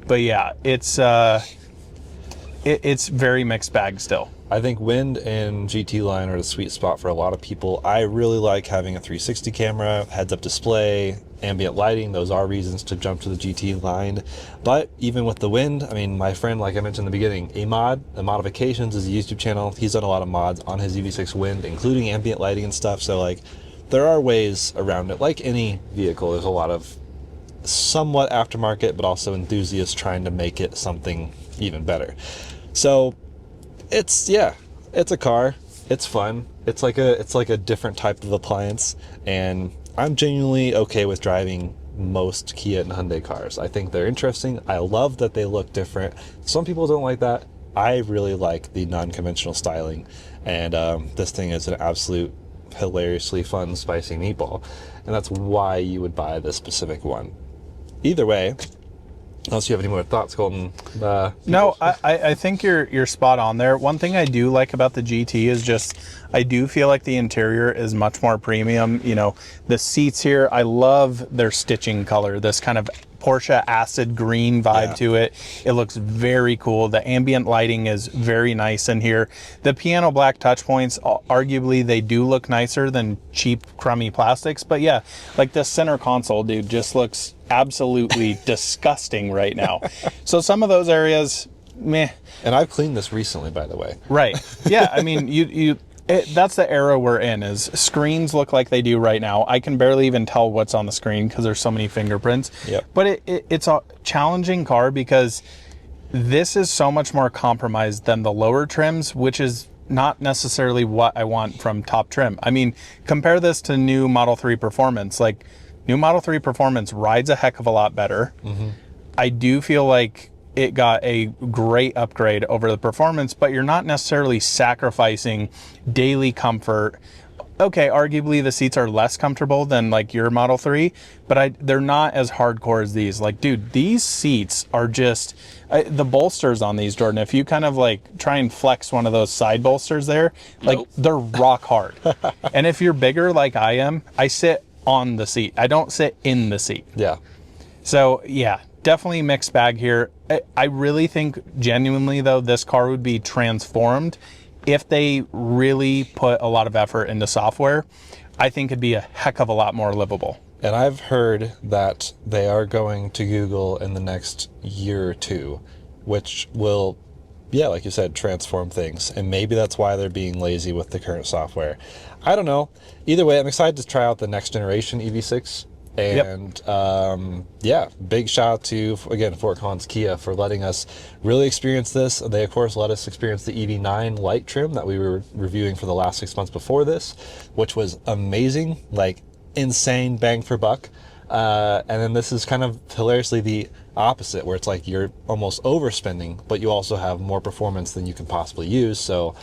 But yeah, it's very mixed bag still. I think Wind and GT line are the sweet spot for a lot of people. I really like having a 360 camera, heads-up display, ambient lighting. Those are reasons to jump to the GT line. But even with the Wind, I mean, my friend, like I mentioned in the beginning, the Modifications is a YouTube channel. He's done a lot of mods on his EV6 Wind, including ambient lighting and stuff. So like, there are ways around it. Like any vehicle, there's a lot of somewhat aftermarket, but also enthusiasts trying to make it something even better. So it's a car. It's fun. It's like a different type of appliance, and I'm genuinely okay with driving most Kia and Hyundai cars. I think they're interesting. I love that they look different. Some people don't like that. I really like the non-conventional styling, and this thing is an absolute hilariously fun, spicy meatball, and that's why you would buy this specific one. Either way, unless you have any more thoughts, Coleton. No, I think you're spot on there. One thing I do like about the GT is just, I do feel like the interior is much more premium. You know, the seats here, I love their stitching color, this kind of Porsche acid green vibe to it. It looks very cool. The ambient lighting is very nice in here. The piano black touch points, arguably they do look nicer than cheap crummy plastics, but yeah, like the center console, dude, just looks absolutely disgusting right now. So some of those areas, meh. And I've cleaned this recently, by the way. Right. Yeah, I mean, That's the era we're in, is screens look like they do right now. I can barely even tell what's on the screen because there's so many fingerprints. Yep. But it's a challenging car because this is so much more compromised than the lower trims, which is not necessarily what I want from top trim. I mean, compare this to new Model 3 Performance. Like, new Model 3 Performance rides a heck of a lot better. I do feel like it got a great upgrade over the Performance, but you're not necessarily sacrificing daily comfort. Okay, arguably the seats are less comfortable than like your Model 3, but they're not as hardcore as these. Like, dude, these seats are just, the bolsters on these, Jordan, if you kind of like try and flex one of those side bolsters there, like they're rock hard. And if you're bigger like I am, I sit on the seat. I don't sit in the seat. Yeah. So yeah, definitely mixed bag here. I really think genuinely though, this car would be transformed if they really put a lot of effort into software. I think it'd be a heck of a lot more livable. And I've heard that they are going to Google in the next year or two, which will, yeah, like you said, transform things. And maybe that's why they're being lazy with the current software. I don't know. Either way, I'm excited to try out the next generation EV6. And yeah, big shout out to, again, Fort Collins Kia for letting us really experience this. They, of course, let us experience the EV9 light trim that we were reviewing for the last 6 months before this, which was amazing, like insane bang for buck. And then this is kind of hilariously the opposite, where it's like you're almost overspending, but you also have more performance than you can possibly use. So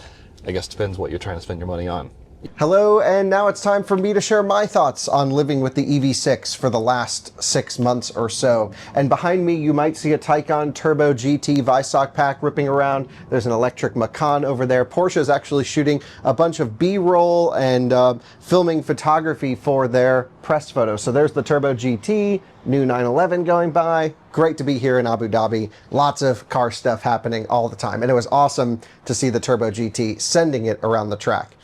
I guess it depends what you're trying to spend your money on. Hello, and now it's time for me to share my thoughts on living with the EV6 for the last 6 months or so. And behind me, you might see a Taycan Turbo GT Visoc pack ripping around. There's an electric Macan over there. Porsche is actually shooting a bunch of B-roll and filming photography for their press photos. So there's the Turbo GT, new 911 going by. Great to be here in Abu Dhabi. Lots of car stuff happening all the time. And it was awesome to see the Turbo GT sending it around the track.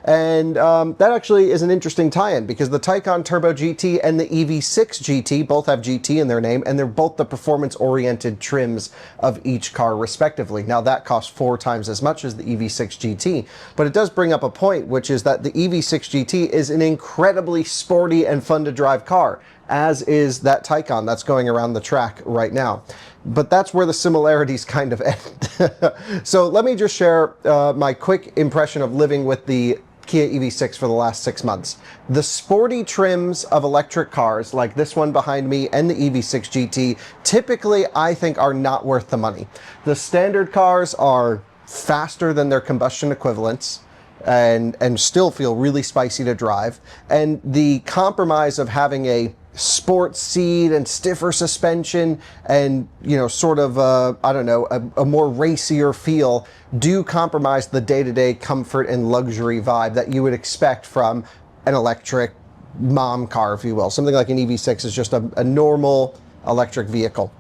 And that actually is an interesting tie-in because the Taycan Turbo GT and the EV6 GT both have GT in their name, and they're both the performance-oriented trims of each car respectively. Now that costs 4 times as much as the EV6 GT, but it does bring up a point, which is that the EV6 GT is an incredibly sporty and fun to drive car, as is that Taycan that's going around the track right now. But that's where the similarities kind of end. So let me just share my quick impression of living with the Kia EV6 for the last 6 months. The sporty trims of electric cars, like this one behind me and the EV6 GT, typically I think are not worth the money. The standard cars are faster than their combustion equivalents and still feel really spicy to drive. And the compromise of having a sports seat and stiffer suspension and, you know, sort of I don't know, a more racier feel do compromise the day-to-day comfort and luxury vibe that you would expect from an electric mom car, if you will. Something like an EV6 is just a normal electric vehicle.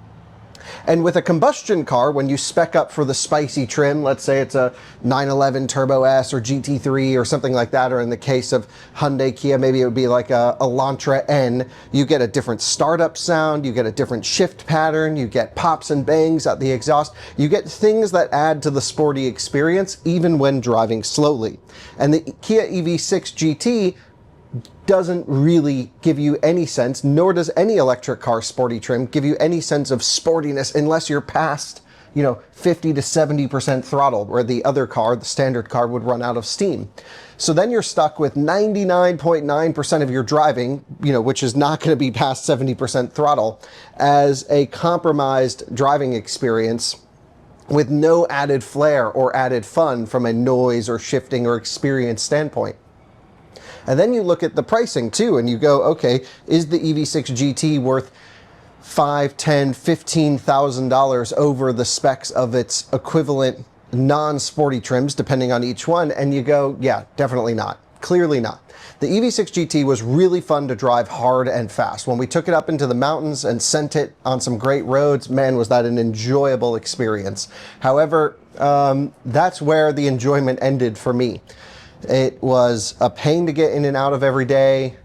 And with a combustion car, when you spec up for the spicy trim, let's say it's a 911 Turbo S or GT3 or something like that, or in the case of Hyundai Kia, maybe it would be like a Elantra N, you get a different startup sound, you get a different shift pattern, you get pops and bangs at the exhaust, you get things that add to the sporty experience even when driving slowly. And the Kia EV6 GT doesn't really give you any sense, nor does any electric car sporty trim give you any sense of sportiness unless you're past, you know, 50 to 70% throttle, where the other car, the standard car, would run out of steam. So then you're stuck with 99.9% of your driving, you know, which is not going to be past 70% throttle, as a compromised driving experience with no added flair or added fun from a noise or shifting or experience standpoint. And then you look at the pricing too, and you go, okay, is the EV6 GT worth $5,000, $10,000, $15,000 over the specs of its equivalent non-sporty trims, depending on each one? And you go, yeah, definitely not. Clearly not. The EV6 GT was really fun to drive hard and fast. When we took it up into the mountains and sent it on some great roads, man, was that an enjoyable experience. However, that's where the enjoyment ended for me. It was a pain to get in and out of every day.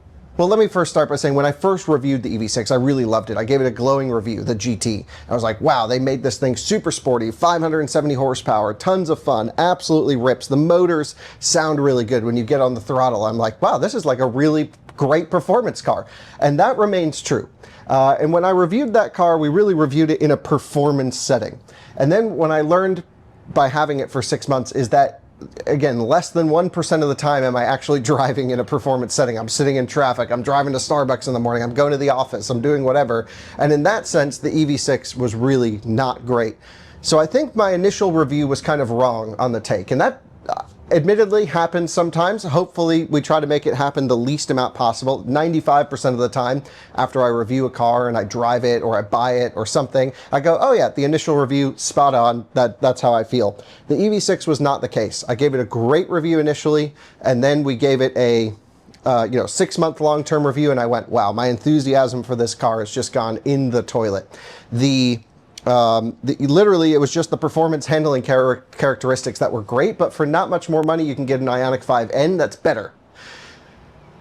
Well, let me first start by saying when I first reviewed the EV6, I really loved it. I gave it a glowing review, the GT. I was like, wow, they made this thing super sporty, 570 horsepower, tons of fun, absolutely rips. The motors sound really good when you get on the throttle. I'm like, wow, this is like a really great performance car. And that remains true. And when I reviewed that car, we really reviewed it in a performance setting. And then when I learned by having it for 6 months is that, again, less than 1% of the time am I actually driving in a performance setting. I'm sitting in traffic, I'm driving to Starbucks in the morning, I'm going to the office, I'm doing whatever. And in that sense, the EV6 was really not great. So I think my initial review was kind of wrong on the take. And that admittedly happens sometimes. Hopefully we try to make it happen the least amount possible. 95% of the time after I review a car and I drive it or I buy it or something, I go, oh yeah, the initial review, spot on. That's how I feel. The EV6 was not the case. I gave it a great review initially, and then we gave it a 6-month long-term review, and I went, wow, my enthusiasm for this car has just gone in the toilet. Literally, it was just the performance handling characteristics that were great, but for not much more money, you can get an Ioniq 5N that's better.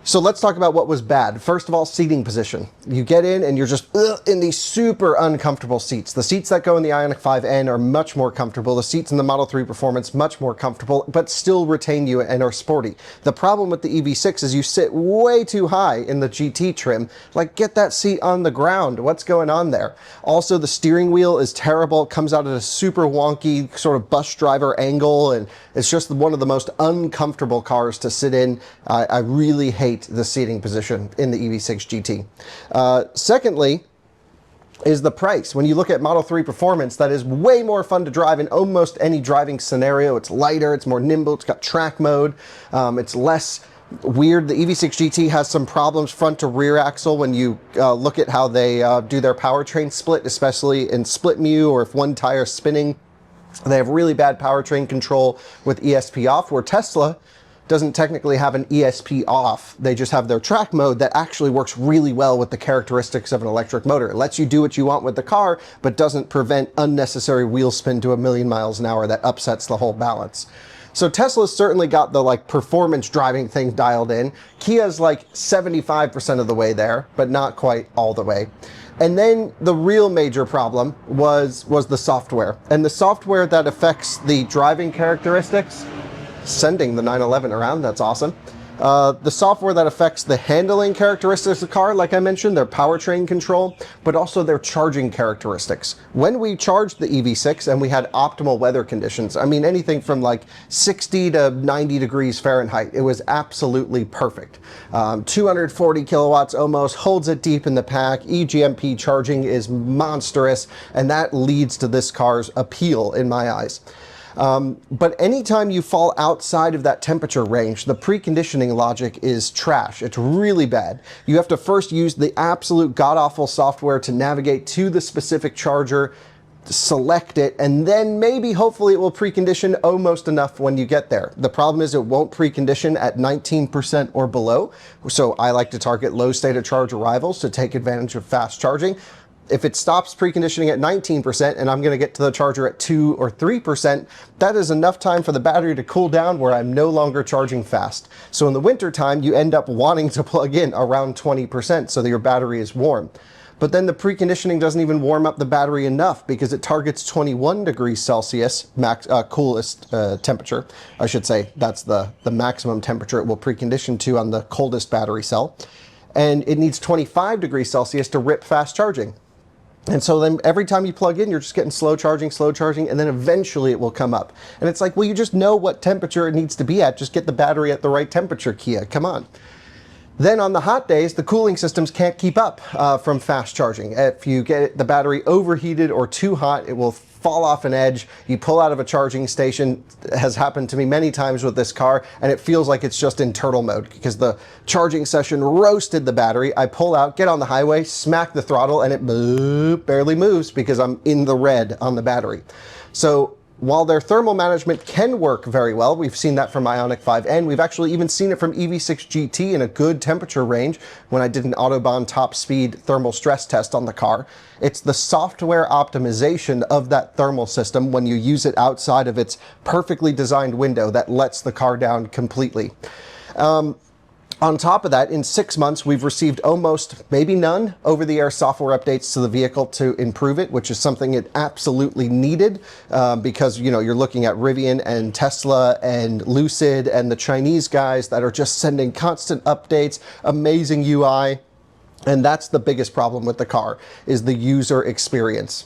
So let's talk about what was bad. First of all, seating position. You get in and you're just in these super uncomfortable seats. The seats that go in the Ioniq 5N are much more comfortable. The seats in the Model 3 Performance, much more comfortable, but still retain you and are sporty. The problem with the EV6 is you sit way too high in the GT trim. Like, get that seat on the ground. What's going on there? Also, the steering wheel is terrible. It comes out at a super wonky sort of bus driver angle, and it's just one of the most uncomfortable cars to sit in. I really hate the seating position in the EV6 GT. Secondly, is the price. When you look at Model 3 Performance, that is way more fun to drive in almost any driving scenario. It's lighter, it's more nimble, it's got track mode, it's less weird. The EV6 GT has some problems front to rear axle when you look at how they do their powertrain split, especially in split mu or if one tire is spinning. They have really bad powertrain control with ESP off, where Tesla doesn't technically have an ESP off. They just have their track mode that actually works really well with the characteristics of an electric motor. It lets you do what you want with the car, but doesn't prevent unnecessary wheel spin to 1,000,000 miles an hour that upsets the whole balance. So Tesla's certainly got the performance driving thing dialed in. Kia's 75% of the way there, but not quite all the way. And then the real major problem was the software. And the software that affects the driving characteristics, sending the 911 around, that's awesome. The software that affects the handling characteristics of the car, like I mentioned, their powertrain control, but also their charging characteristics. When we charged the EV6 and we had optimal weather conditions, I mean anything from 60 to 90 degrees Fahrenheit, it was absolutely perfect. 240 kilowatts almost, holds it deep in the pack, eGMP charging is monstrous, and that leads to this car's appeal in my eyes. But anytime you fall outside of that temperature range, the preconditioning logic is trash. It's really bad. You have to first use the absolute god-awful software to navigate to the specific charger, select it, and then maybe hopefully it will precondition almost enough when you get there. The problem is it won't precondition at 19% or below, so I like to target low state of charge arrivals to take advantage of fast charging. If it stops preconditioning at 19% and I'm going to get to the charger at 2 or 3%, that is enough time for the battery to cool down where I'm no longer charging fast. So in the winter time, you end up wanting to plug in around 20% so that your battery is warm. But then the preconditioning doesn't even warm up the battery enough because it targets 21 degrees Celsius, coolest temperature. I should say that's the maximum temperature it will precondition to on the coldest battery cell. And it needs 25 degrees Celsius to rip fast charging. And so then every time you plug in, you're just getting slow charging, and then eventually it will come up. And it's like, well, you just know what temperature it needs to be at. Just get the battery at the right temperature, Kia. Come on. Then on the hot days, the cooling systems can't keep up from fast charging. If you get the battery overheated or too hot, it will fall off an edge. You pull out of a charging station. It has happened to me many times with this car, and it feels like it's just in turtle mode because the charging session roasted the battery. I pull out, get on the highway, smack the throttle, and it barely moves because I'm in the red on the battery. So while their thermal management can work very well, we've seen that from Ioniq 5N, we've actually even seen it from EV6 GT in a good temperature range when I did an Autobahn top speed thermal stress test on the car. It's the software optimization of that thermal system when you use it outside of its perfectly designed window that lets the car down completely. On top of that, in 6 months, we've received almost, maybe none, over-the-air software updates to the vehicle to improve it, which is something it absolutely needed because, you know, you're looking at Rivian and Tesla and Lucid and the Chinese guys that are just sending constant updates, amazing UI. And that's the biggest problem with the car, is the user experience.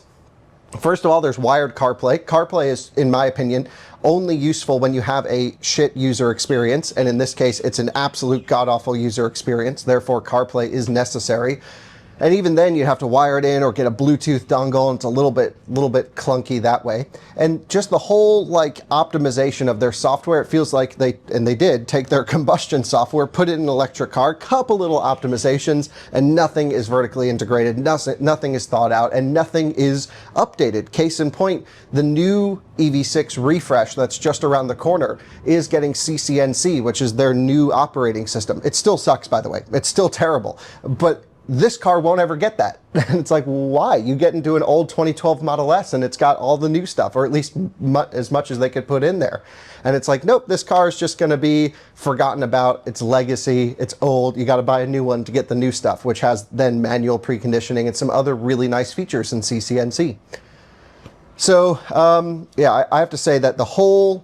First of all, there's wired CarPlay. CarPlay is, in my opinion, only useful when you have a shit user experience. And in this case, it's an absolute god-awful user experience. Therefore, CarPlay is necessary. And even then, you have to wire it in or get a Bluetooth dongle, and it's a little bit clunky that way. And just the whole like optimization of their software, it feels like they did take their combustion software, put it in an electric car, couple little optimizations, and nothing is vertically integrated, nothing is thought out, and nothing is updated. Case in point, the new EV6 refresh that's just around the corner is getting CCNC, which is their new operating system. It still sucks, by the way. It's still terrible, but this car won't ever get that. And it's like, why? You get into an old 2012 Model S and it's got all the new stuff, or at least as much as they could put in there. And it's like, nope, this car is just going to be forgotten about. It's legacy. It's old. You got to buy a new one to get the new stuff, which has then manual preconditioning and some other really nice features in CCNC. So, yeah, I have to say that the whole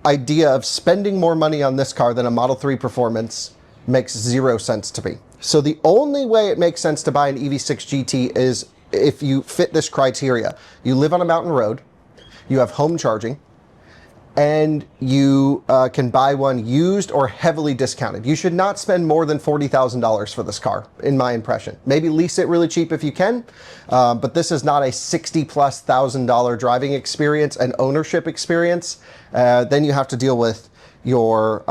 idea of spending more money on this car than a Model 3 Performance makes zero sense to me. So the only way it makes sense to buy an EV6 GT is if you fit this criteria. You live on a mountain road, you have home charging, and you can buy one used or heavily discounted. You should not spend more than $40,000 for this car, in my impression. Maybe lease it really cheap if you can, but this is not a $60,000+ driving experience and ownership experience. Then you have to deal with your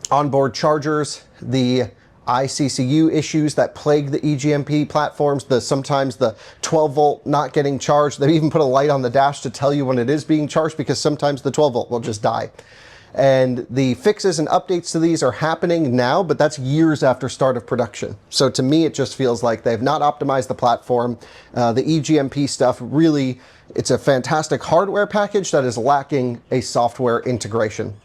onboard chargers, the iCCU issues that plague the eGMP platforms, sometimes the 12 volt not getting charged. They even put a light on the dash to tell you when it is being charged, because sometimes the 12 volt will just die. And the fixes and updates to these are happening now, but that's years after start of production. So to me, it just feels like they've not optimized the platform. The eGMP stuff, really, it's a fantastic hardware package that is lacking a software integration.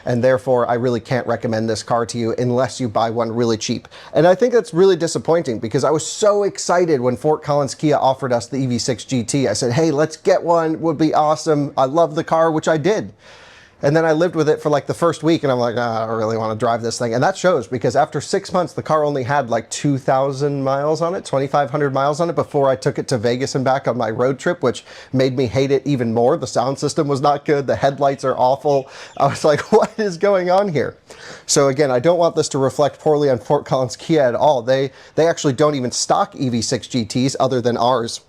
And therefore, I really can't recommend this car to you unless you buy one really cheap. And I think that's really disappointing, because I was so excited when Fort Collins Kia offered us the EV6 GT. I said, hey, let's get one, would be awesome. I love the car, which I did. And then I lived with it for like the first week, and I'm like, I don't really want to drive this thing. And that shows, because after 6 months, the car only had like 2,000 miles on it, 2,500 miles on it before I took it to Vegas and back on my road trip, which made me hate it even more. The sound system was not good. The headlights are awful. I was like, what is going on here? So again, I don't want this to reflect poorly on Fort Collins Kia at all. They actually don't even stock EV6 GTs other than ours,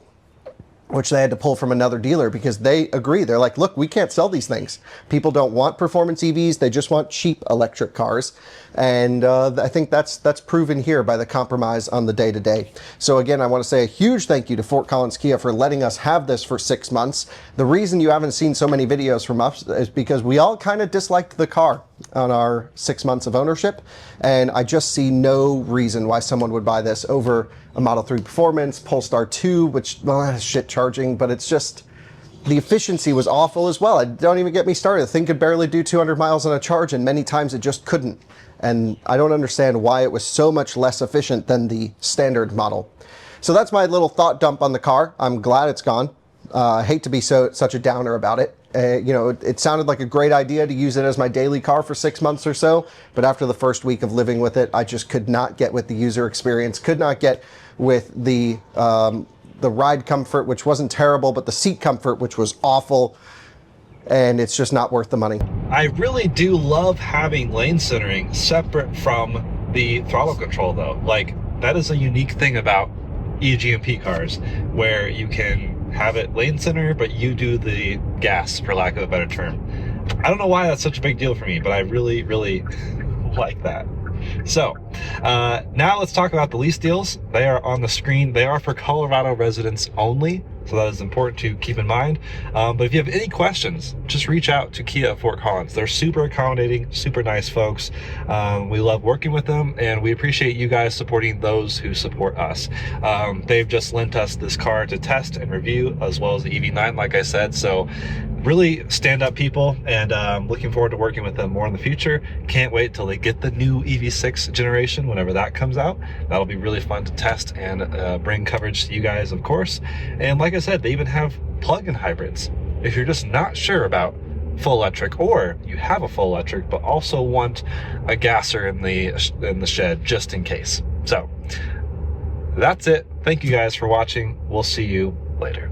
which they had to pull from another dealer, because they agree. They're like, look, we can't sell these things. People don't want performance EVs. They just want cheap electric cars. And I think that's proven here by the compromise on the day-to-day. So again, I want to say a huge thank you to Fort Collins Kia for letting us have this for 6 months. The reason you haven't seen so many videos from us is because we all kind of disliked the car on our 6 months of ownership. And I just see no reason why someone would buy this over a Model 3 Performance, Polestar 2, which, well, has shit charging, but it's just, the efficiency was awful as well. Don't even get me started. The thing could barely do 200 miles on a charge, and many times it just couldn't. And I don't understand why it was so much less efficient than the standard model. So that's my little thought dump on the car. I'm glad it's gone. I hate to be such a downer about it. You know, it sounded like a great idea to use it as my daily car for 6 months or so, but after the first week of living with it, I just could not get with the user experience, could not get with the ride comfort, which wasn't terrible, but the seat comfort, which was awful, and it's just not worth the money. I really do love having lane centering separate from the throttle control though. Like, that is a unique thing about eGMP cars, where you can have it lane center, but you do the gas, for lack of a better term. I don't know why that's such a big deal for me, but I really, really like that. So Now let's talk about the lease deals. They are on the screen. They are for Colorado residents only, so that is important to keep in mind. But if you have any questions, just reach out to Kia of Fort Collins. They're super accommodating, super nice folks. We love working with them, and we appreciate you guys supporting those who support us. They've just lent us this car to test and review, as well as the EV9, like I said. So really stand up people, and looking forward to working with them more in the future. Can't wait till they get the new EV6 generation whenever that comes out. That'll be really fun to test and bring coverage to you guys, of course. And like I said, they even have plug-in hybrids. If you're just not sure about full electric, or you have a full electric but also want a gasser in the shed just in case. So that's it. Thank you guys for watching. We'll see you later.